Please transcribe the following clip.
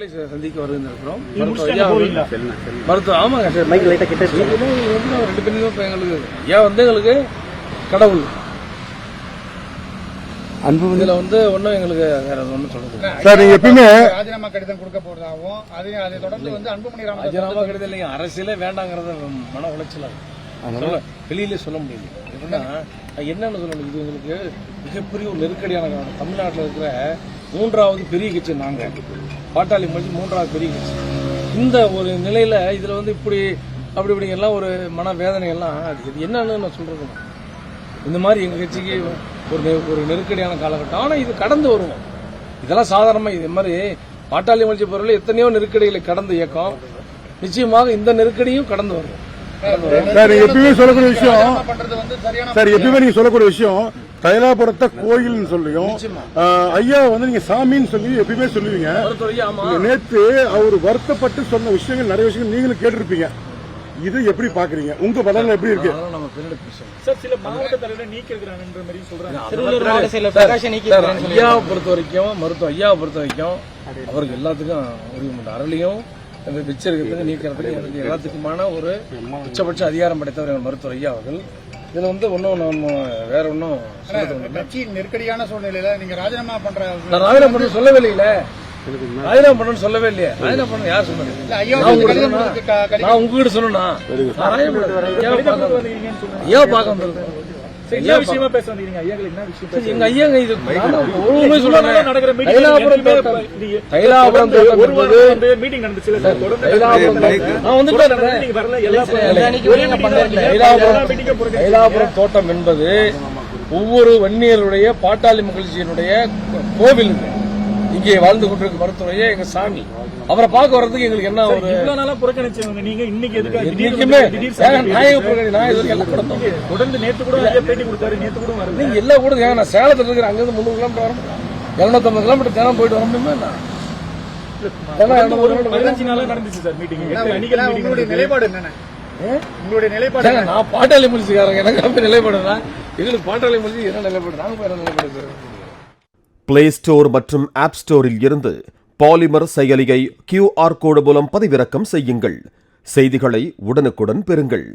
அவர்களை சந்திக்க வருகிறோம். மருத்துவ ஆமாங்க சார், ரெண்டு பேரும் எங்களுக்கு ஐயா எங்களுக்கு கடவுள் அன்பு. இதுல ஒன்னும் எங்களுக்கு வேற ஒன்னும் சொல்றது சார். நீங்க எப்பயுமே ராஜினாமா கடிதம் கொடுக்க போறதாகவும் அதை தொடர்ந்து அன்புமணி ராஜினாமா கடிதம் இல்லைங்க, அரசியலே வேண்டாங்கிறத மன உளைச்சல வெளியிலே சொல்ல முடியல. எப்படின்னா என்னன்னு சொல்லணும், இது எங்களுக்கு மிகப்பெரிய ஒரு நெருக்கடியான காரணம். தமிழ்நாட்டில் இருக்கிற 3வது பெரிய கட்சி நாங்க, பாட்டாளி மக்கள் 3வது பெரிய கட்சி. இந்த ஒரு நிலையில இதுல இப்படி அப்படி எல்லாம் ஒரு மன வேதனை எல்லாம் அது என்னன்னு நான் சொல்றது. இந்த மாதிரி எங்க கட்சிக்கு ஒரு நெருக்கடியான காலகட்டம். ஆனா இது கடந்து வருவோம், இதெல்லாம் சாதாரணமா. இது மாதிரி பாட்டாளி மக்கள் பொருள் எத்தனையோ நெருக்கடிகளை கடந்த இயக்கம், நிச்சயமாக இந்த நெருக்கடியும் கடந்து வருவோம். எப்பயுமே சொல்லக்கூடிய விஷயம் சார், எப்பயுமே நீங்க சொல்லக்கூடிய விஷயம் தைலாபுரத்தை கோயில் சொல்லியும் ஐயா நீங்க சாமின்னு சொல்லி எப்பயுமே சொல்லுவீங்க. நேத்து அவர் வருத்தப்பட்டு சொன்ன விஷயங்கள் நிறைய விஷயங்கள் நீங்களும் கேட்டிருப்பீங்க. இது எப்படி பாக்குறீங்க? உங்க பலன் எப்படி இருக்கு? சில மாவட்ட தலைவரை நீக்கிருக்கிறாங்கன்ற மாதிரி சொல்றாங்க. ஐயாவை பொறுத்த வரைக்கும் மருத்துவ ஐயாவை பொறுத்த வரைக்கும் அவருக்கு எல்லாத்துக்கும் உரிமை உண்டு. அருளையும் வச்சிருக்கிறதுக்கு நீக்கிறதுக்கு எல்லாத்துக்குமான ஒரு உச்சபட்ச அதிகாரம் படைத்தவர் மருத்துவர் ஐயா அவர்கள். இதுல ஒன்னும் நம்ம வேற ஒன்னும் கட்சி நெருக்கடியான சூழ்நிலையில நீங்க ராஜினாமா ராஜினாமா பண்ண சொல்லவே இல்லையில, ராஜினாமா பண்ணு சொல்லவே இல்லையே. ராஜினாமா பண்ண யார் சொன்னது? நான் உங்ககிட்ட சொன்னா ஐயா பார்க்க வந்திருக்கேன். என்ன விஷயமா பேச வந்தீங்க? ஐயாங்க என்ன விஷயம்? எங்க ஐயாங்க இது ஒருமே சொல்றாங்க. மீட்டிங் நடந்துச்சு. தைலாபுரம் தோட்டம் என்பது ஒவ்வொரு வன்னியருடைய பாட்டாளி மகிழ்ச்சியினுடைய கோவில். இங்கே வாழ்ந்து கொண்டிருக்க மருத்துவரையே எங்க சாமி. அவரை பார்க்க வர்றதுக்கு எங்களுக்கு என்ன ஒரு புறக்கணிச்சவங்க நீங்க இன்னைக்கு தொடர்ந்து நேற்று கூட பேட்டி கொடுத்தாரு. நேற்று கூட வருது எல்லா கூட நான் சேலத்தில் இருக்கிற அங்கிருந்து 300 கிலோமீட்டர் வரும், 250 கிலோமீட்டர் தினம் போயிட்டு வர முடியுமா? நடந்துச்சு சார் மீட்டிங். உங்களுடைய நிலைப்பாடு என்னென்ன? உங்களுடைய நிலைப்பாடு? நான் பாட்டாளி முடிச்சுக்காரங்க, எனக்கு நிலைப்பாடுதான். எங்களுக்கு பாட்டாளி முடிச்சு என்ன நிலைப்பாடு? நாங்க என்ன நிலைப்பாடு சார்? பிளே ஸ்டோர் மற்றும் ஆப் ஸ்டோரில் இருந்து பாலிமர் செயலியை QR கோடு மூலம் பதிவிறக்கம் செய்யுங்கள். செய்திகளை உடனுக்குடன் பெறுங்கள்.